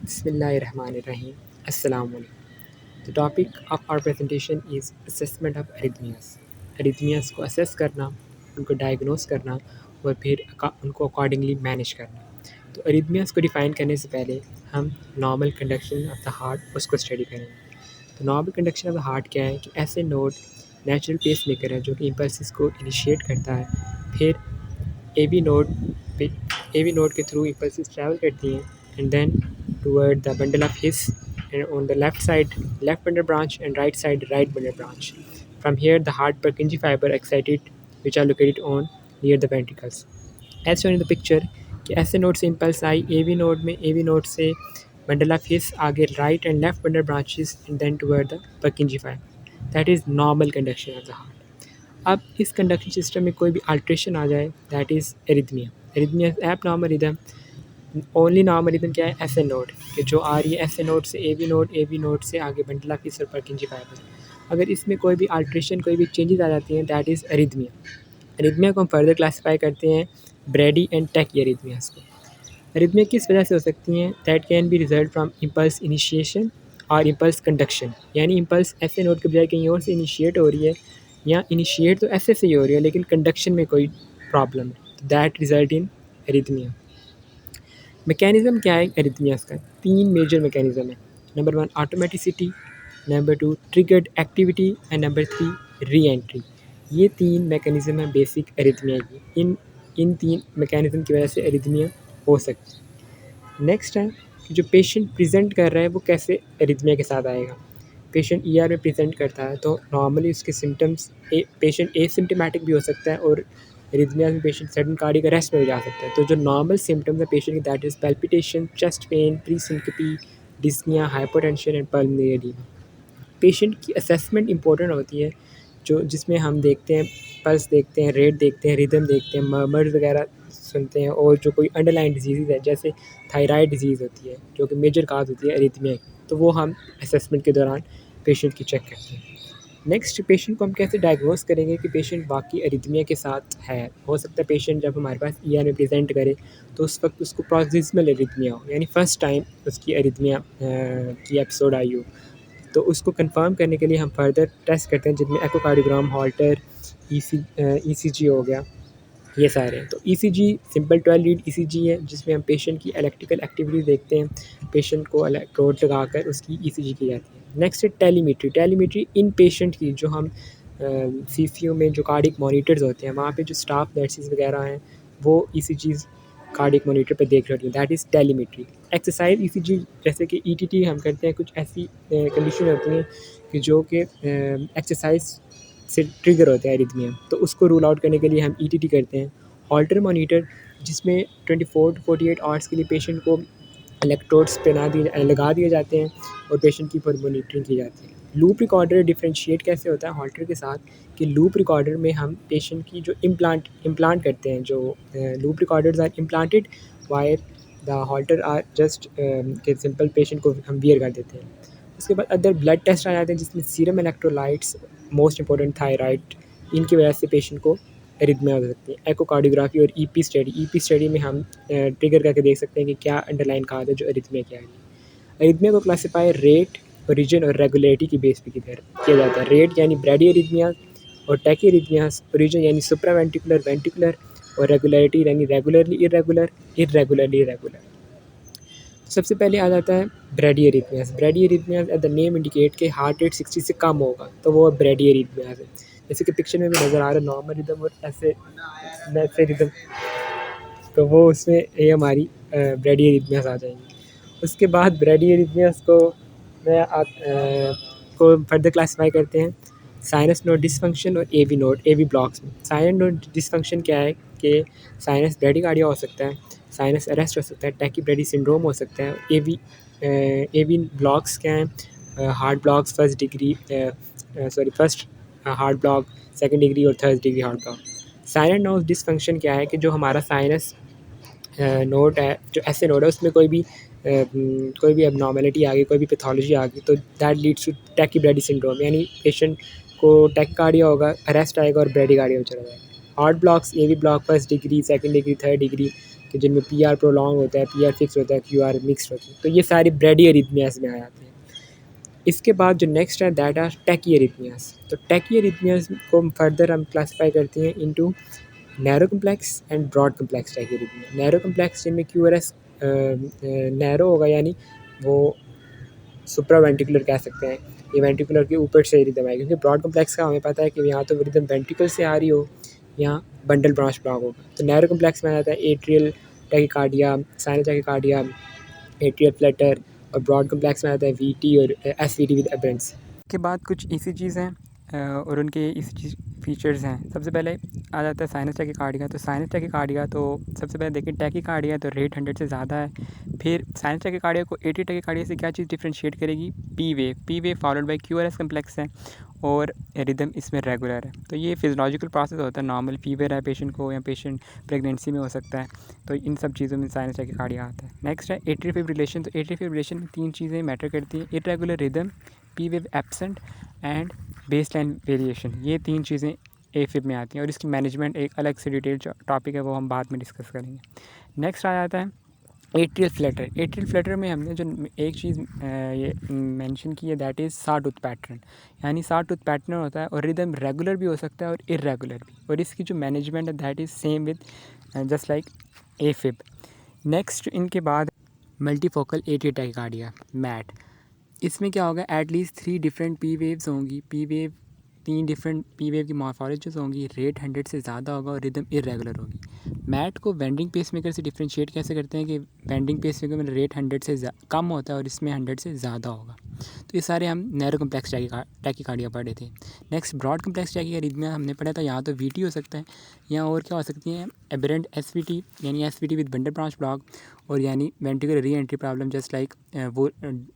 Bismillahirrahmanirrahim. Assalamu alaikum. The topic of our presentation is assessment of arrhythmias. Arrhythmias को assess करना, उनको diagnose करना और फिर उनको accordingly manage करना. तो arrhythmias को define करने से पहले हम normal conduction of the heart उसको study करेंगे. तो normal conduction of the heart क्या है कि ऐसे नोड नेचुरल पेस मेकर है जो कि इम्पल्सिस को इनिशिएट करता है, फिर AB node पे AB node के थ्रू impulses travel करती हैं and then toward the bundle of His, and on the left side left bundle branch and right side right bundle branch. From here the heart Purkinje fiber excited which are located on near the ventricles. As shown in the picture कि ऐसे node से impulse आई AB node में, AB node से bundle of His आगे right and left bundle branches and then toward the Purkinje fiber. That is normal conduction of the heart. अब इस conduction system में कोई भी अल्ट्रेशन आ जाए दैट इज़ एरिथमिया. एरिथमिया एब normal rhythm. Only normal rhythm क्या है? एसए नोड कि जो आ रही है एसए नोड से ए बी नोड से आगे बंडला की सर पर्किंजी फाइबर. अगर इसमें कोई भी अल्ट्रेशन कोई भी चेंजेस आ जाती हैं दैट इज़ एरिथमिया. एरिथमिया को हम फर्दर क्लासीफाई करते हैं ब्रेडी एंड टैकी एरिथमियास को. एरिथमिया किस वजह से हो सकती हैं? That can be result from impulse initiation और इम्पल्स कंडक्शन. यानी इम्पल्स ऐसे नोड के बजाय कहीं और से इनिशिएट हो रही है या इनिशिएट तो ऐसे से ही हो रही है लेकिन कंडक्शन में कोई प्रॉब्लम है, that result in arrhythmia. Mechanism क्या है एरिथमियास का? 3 मेजर मैकेनिज़्म है. Number 1 automaticity, number 2 triggered activity and number 3 re entry. ये 3 मैकेनिज़्म है बेसिक एरिथमिया की. इन 3 मैकेनिज़्म की वजह से एरिथमिया हो सकती है. नेक्स्ट है कि जो पेशेंट प्रेजेंट कर रहा है वो कैसे एरिथमिया के साथ आएगा. पेशेंट ईआर में प्रेजेंट करता है तो नॉर्मली उसके सिम्टम्स पेशेंट एसिम्प्टोमेटिक भी हो सकता है और एरिथमिया में पेशेंट सडन कार्डियक अरेस्ट में भी जा सकता है. तो जो नॉर्मल सिम्टम्स है पेशेंट के that is palpitation, chest pain, presyncope, dyspnoea, hypotension and pulmonary oedema. Patient की असेसमेंट इंपॉर्टेंट होती है जो जिसमें हम देखते हैं पल्स देखते हैं, रेट देखते हैं, रिदम देखते हैं, मर्मर्स वगैरह सुनते हैं और जो कोई अंडरलाइन डिजीज़ है जैसे थायराइड डिजीज़ होती है जो कि मेजर काज होती है एरिथमिया की, तो वो हम असेसमेंट के दौरान पेशेंट की चेक करते हैं. नेक्स्ट पेशेंट को हम कैसे डायग्नोस करेंगे कि पेशेंट वाकई एरिथमिया के साथ है. हो सकता है पेशेंट जब हमारे पास ईआर में प्रेजेंट करे तो उस वक्त उसको प्रोक्सिमल एरिथमिया हो, यानी फ़र्स्ट टाइम उसकी एरिथमिया की एपिसोड आई हो. तो उसको कंफर्म करने के लिए हम फर्दर टेस्ट करते हैं जिनमें एकोकार्डियोग्राम, हॉल्टर, ईसीजी हो गया, ये सारे हैं. तो ईसीजी सिंपल 12 लीड ईसीजी है जिसमें हम पेशेंट की इलेक्ट्रिकल एक्टिविटी देखते हैं. पेशेंट को इलेक्ट्रोड लगाकर उसकी ईसीजी की जाती है. नेक्स्ट है टेलीमेट्री. टेलीमेट्री इन पेशेंट की जो हम सीसीयू में जो कार्डिक मॉनिटर्स होते हैं वहाँ पे जो स्टाफ नर्सिस वगैरह हैं वो ईसीजीज कार्डिक मॉनिटर पे देख रहे होते हैं, that is telemetry. Exercise ECG जैसे कि ईटीटी हम करते हैं, कुछ ऐसी कंडीशन होती हैं कि जो कि एक्सरसाइज से ट्रिगर होते हैं एरिथमिया, तो उसको रूल आउट करने के लिए हम ईटीटी करते हैं. हॉल्टर मॉनिटर जिसमें 24 to 48 आवर्स के लिए पेशेंट को इलेक्ट्रोड्स लगा दिए जाते हैं और पेशेंट की पर मॉनिटरिंग की जाती है. लूप रिकॉर्डर डिफरेंशिएट कैसे होता है हॉल्टर के साथ कि लूप रिकॉर्डर में हम पेशेंट की जो इम्प्लांट करते हैं, जो loop recorders are implanted where the Holter are just के सिंपल पेशेंट को हम वियर कर देते हैं. उसके बाद अदर ब्लड टेस्ट आ जाते हैं जिसमें serum electrolytes, most important thyroid, इनकी वजह से पेशेंट को एरिथमिया हो सकती है. एकोकार्डियोग्राफी और ईपी स्टडी में हम ट्रिगर करके देख सकते हैं कि क्या अंडरलाइन काज है जो एरिथमिया की आ रही है. एरिथमिया को क्लासीफाई रेट, ओरिजिन और रेगुलरिटी की बेस पे किया जाता है. रेट यानी ब्रेडी एरिथमिया और टैकी एरिथमियास, ओरिजिन यानी सुप्रावेंट्रिकुलर, वेंट्रिकुलर और रेगुलरिटी यानी रेगुलरली इरेगुलर, इरेगुलरली इरेगुलर. सबसे पहले आ जाता है ब्रेडी arrhythmias. ब्रेडी arrhythmias at the name indicate के हार्ट रेट 60 से कम होगा तो वो ब्रेडी एरिथमियास है. जैसे कि पिक्चर में भी नज़र आ रहा है नॉर्मल रिदम और ऐसे रिदम, तो वो उसमें ये हमारी ब्रेडी एरिथमियास आ जाएंगी. उसके बाद ब्रेडी एरिथमियास को फर्दर क्लासीफाई करते हैं साइनस नोड डिसफंक्शन और एवी ब्लॉक्स में. साइनस नोड डिसफंक्शन क्या है कि साइनस ब्रेडिकार्डिया हो सकता है, साइनस अरेस्ट हो सकता है, टैकीब्रेडी सिंड्रोम हो सकता है. एवी ब्लॉक्स क्या हैं? Heart blocks first heart block, second degree और third degree heart block. Sinus node dysfunction क्या है कि जो हमारा साइनस नोड है, जो ऐसे नोड है उसमें कोई भी एबनॉर्मेलिटी आ गई, कोई भी पैथोलॉजी आ गई तो that leads to tachy brady syndrome, यानी पेशेंट को टैकीकार्डिया होगा, अरेस्ट आएगा और ब्रेडिकार्डिया में चला जाएगा. Heart blocks AV block first degree, second degree, third degree कि जिनमें पीआर प्रोलॉन्ग होता है, पीआर फिक्स होता है, क्यूआर मिक्स्ड होती है। तो ये सारी ब्रेडी एरिथमियास में आ जाते हैं। इसके बाद जो नेक्स्ट है दैट आर टैकी एरिथमियास। तो टैकी एरिथमियास को फर्दर हम क्लासीफाई करते हैं into narrow complex and broad complex tachyarrhythmia. Narrow complex जिनमें क्यूआरएस नैरो होगा, यानी वो सुप्रावेंट्रिकुलर कह सकते हैं, ये वेंट्रिकुलर के ऊपर से रिदम आएगी। क्योंकि ब्रॉड कम्प्लेक्स का हमें पता है कि यहाँ तो रिदम वेंट्रिकल से आ रही हो या बंडल ब्रांच ब्लॉक होगा। तो नैरो कम्प्लेक्स में आ जाता है atrial tachycardia, sinus tachycardia, atrial Flutter, और ब्रॉड कम्प्लेक्स में आता है वीटी और एसवीटी विद एबरेंस। के बाद कुछ ईसीजीज हैं और उनके ईसीजी फीचर्स हैं। सबसे पहले आ जाता है साइनस टैकीकार्डिया। तो साइनस टैकीकार्डिया तो सबसे पहले देखिए, टैकीकार्डिया तो रेट 100 से ज़्यादा है। फिर साइनस टैकीकार्डिया को एट्रियल टैकीकार्डिया से क्या चीज़ डिफरेंशिएट करेगी? P wave followed by QRS complex है और रिदम इसमें रेगुलर है। तो ये फिजियोलॉजिकल प्रोसेस होता है। नॉर्मल फीवर है पेशेंट को, या पेशेंट प्रेगनेंसी में हो सकता है, तो इन सब चीज़ों में साइनस टैकीकार्डिया आता है। नेक्स्ट है एट्रियल फिब्रिलेशन। तो एट्रियल फिब्रिलेशन में 3 चीज़ें मैटर करती हैं: irregular rhythm, P wave absent and baseline variation. ये 3 चीज़ें एफिब में आती हैं और इसकी मैनेजमेंट एक अलग से डिटेल टॉपिक है, वो हम बाद में डिस्कस करेंगे। नेक्स्ट आ जाता है एट्रियल फ्लटर। एट्रियल फ्लटर में हमने जो एक चीज़ ये मेंशन की है दैट इज़ सॉटूथ पैटर्न। यानी सॉटूथ पैटर्न होता है और रिदम रेगुलर भी हो सकता है और इरेगुलर भी, और इसकी जो मैनेजमेंट है that is same with just like एफिब। Next इनके बाद मल्टीफोकल एट्रियल टैकीकार्डिया, मैट। इसमें क्या होगा, एटलीस्ट 3 डिफरेंट पी वेव्स होंगी। P wave 3 different P wave की मॉर्फोलॉजीज होंगी, रेट 100 से ज़्यादा होगा और रिदम इरेगुलर होगी। मैट को वेंडिंग पेसमेकर से डिफरेंशिएट कैसे करते हैं कि वेंडिंग पेसमेकर में रेट 100 से कम होता है और इसमें 100 से ज़्यादा होगा। तो ये सारे हम नैरो कम्प्लेक्स टैकीकार्डिया पढ़े थे। नेक्स्ट ब्रॉड कम्प्लेक्स टैकीकार्डिया हमने पढ़ा था, यहाँ तो वीटी हो सकता है, या और क्या हो सकती है, एबरेंट एसवीटी, यानी SVT with bundle branch block, और यानी ventricular reentry problem just like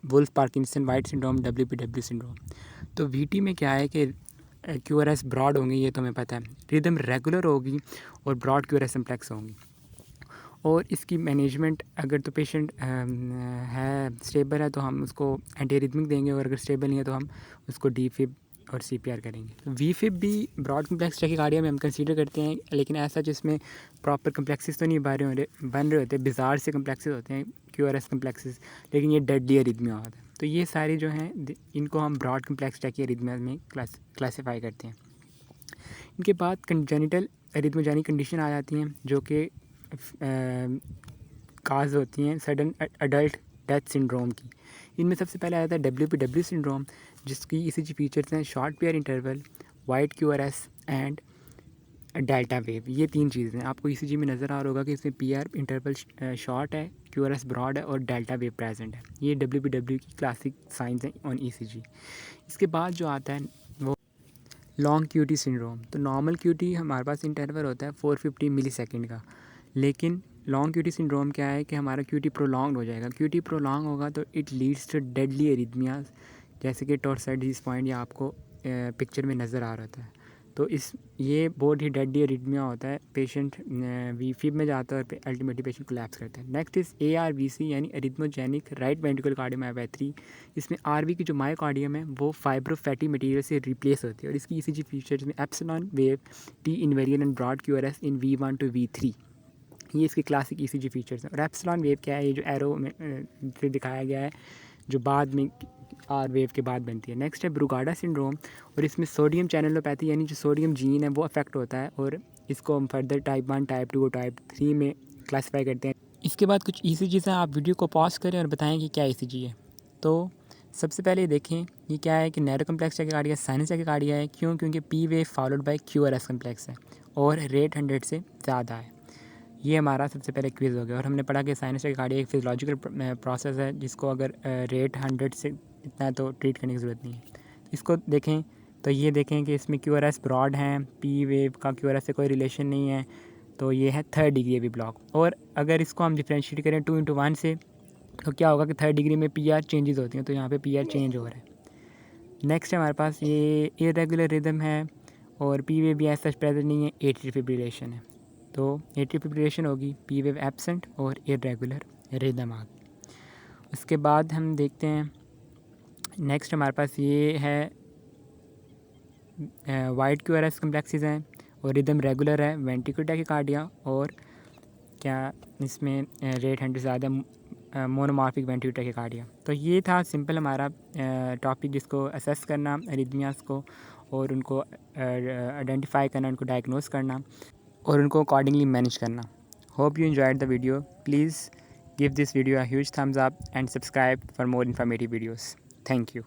Wolff Parkinson White syndrome, WPW syndrome. तो वीटी में क्या है कि क्यूआरएस ब्रॉड होंगी, ये तो हमें पता है, रिदम रेगुलर होगी और ब्रॉड क्यूआरएस सिम्प्लेक्स होंगी। और इसकी मैनेजमेंट अगर तो पेशेंट है स्टेबल है तो हम उसको एंटी एरिथमिक देंगे, और अगर स्टेबल नहीं है तो हम उसको डी फिब और सीपीआर करेंगे। तो वी फिब भी ब्रॉड कम्प्लेक्स टैकीकार्डिया में हम कंसीडर करते हैं, लेकिन ऐसा जिसमें प्रॉपर कम्प्लेक्सेस तो नहीं बन रहे होते, बिजार से कम्प्लेक्सेस होते हैं क्यूआरएस कम्प्लेक्सेस, लेकिन ये डेडली एरिथमिया होता है। तो ये सारी जो हैं इनको हम ब्रॉड कम्प्लेक्स टैकीकार्डिया में क्लासीफाई करते हैं। इनके बाद कंजेनिटल एरिथमोजेनिक कंडीशन आ जाती हैं जो कि काज होती हैं सडन अडल्ट डेथ सिंड्रोम की। इनमें सबसे पहले आता है डब्ल्यूपीडब्ल्यू सिंड्रोम, जिसकी ईसीजी फीचर्स हैं short PR interval, white QRS and delta wave. ये 3 चीज़ें आपको ईसीजी में नज़र आ रहा होगा कि इसमें पीआर इंटरवल शॉर्ट है, क्यूआरएस ब्रॉड है और डेल्टा वेव प्रेजेंट है। ये डब्ल्यूपीडब्ल्यू की क्लासिक साइंस हैं ऑन ईसीजी। इसके बाद जो आता है वो लॉन्ग क्यूटी सिंड्रोम। तो नॉर्मल क्यूटी हमारे पास इंटरवल होता है 450 मिलीसेकंड का, लेकिन लॉन्ग क्यूटी सिंड्रोम क्या है कि हमारा क्यूटी प्रोलॉन्ग हो जाएगा। क्यूटी प्रोलॉन्ग होगा तो it leads to deadly arrhythmias, जैसे कि टॉर्साइडीज पॉइंट या आपको पिक्चर में नज़र आ रहा है। तो ये बहुत ही डेडली एरिथमिया होता है, पेशेंट वी फिब में जाता है और अल्टीमेटली पेशेंट कोलैप्स करता है। नेक्स्ट इज़ ARVC यानी एरिथमोजेनिक राइट वेंट्रिकल कार्डियोमायोपैथी। इसमें आरवी की जो मायोकार्डियम है वो फाइब्रोफैटी मटेरियल से रिप्लेस होती है, और इसकी ईसीजी फीचर्स में epsilon wave, T invariant and broad QRS in V1 to V3। ये इसके क्लासिक ईसीजी फीचर्स हैं। और एप्सिलॉन वेव क्या है, ये जो एरो में से दिखाया गया है, जो बाद में आर वेव के बाद बनती है। नेक्स्ट है ब्रुगाडा सिंड्रोम, और इसमें सोडियम चैनलोपैथी यानी जो सोडियम जीन है वो अफेक्ट होता है, और इसको हम फर्दर टाइप 1, टाइप 2 और टाइप 3 में क्लासीफाई करते हैं। इसके बाद कुछ ईसीजीज हैं, आप वीडियो को पॉज करें और बताएं कि क्या ईसीजी है। तो सबसे पहले देखें ये क्या है कि narrow complex tachycardia sinus tachycardia है। क्यों? क्योंकि P wave followed by QRS complex है और रेट 100 से ज़्यादा है। ये हमारा सबसे पहले क्विज़ हो गया। और हमने पढ़ा कि साइनस टैकीकार्डिया एक फिजियोलॉजिकल प्रोसेस है, जिसको अगर रेट 100 से इतना है तो ट्रीट करने की ज़रूरत नहीं है। इसको देखें तो ये देखें कि इसमें क्यूआरएस ब्रॉड हैं, पी वेव का क्यूआरएस से कोई रिलेशन नहीं है, तो ये है 3rd डिग्री अभी ब्लॉक। और अगर इसको हम डिफ्रेंशिएट करें 2/1 से, तो क्या होगा कि 3rd डिग्री में पीआर चेंजेस होती हैं, तो यहाँ पे पीआर चेंज हो रहा है। नेक्स्ट हमारे पास ये इरेगुलर रिदम है और पी वेव भी ऐसा प्रेजेंट नहीं है, एट्रियल फिब्रिलेशन है। तो एट्रियल फिब्रिलेशन होगी, पी वेव एब्सेंट और इरेगुलर रिदम आ गई। उसके बाद हम देखते हैं नेक्स्ट हमारे पास ये है वाइट क्यूआरएस कम्प्लेक्सेस हैं और रिदम रेगुलर है, वेंट्रिकुलर टैकीकार्डिया और क्या इसमें रेट 100 से ज़्यादा मोनोमॉर्फिक वेंटिलेटर के कार्डिया। तो ये था सिंपल हमारा टॉपिक, जिसको असेस करना एरिथमियास को और उनको आइडेंटिफाई करना, उनको डायग्नोस करना और उनको अकॉर्डिंगली मैनेज करना। Hope you enjoyed the video. Please give this video a huge thumbs up and subscribe for more informative videos. Thank you.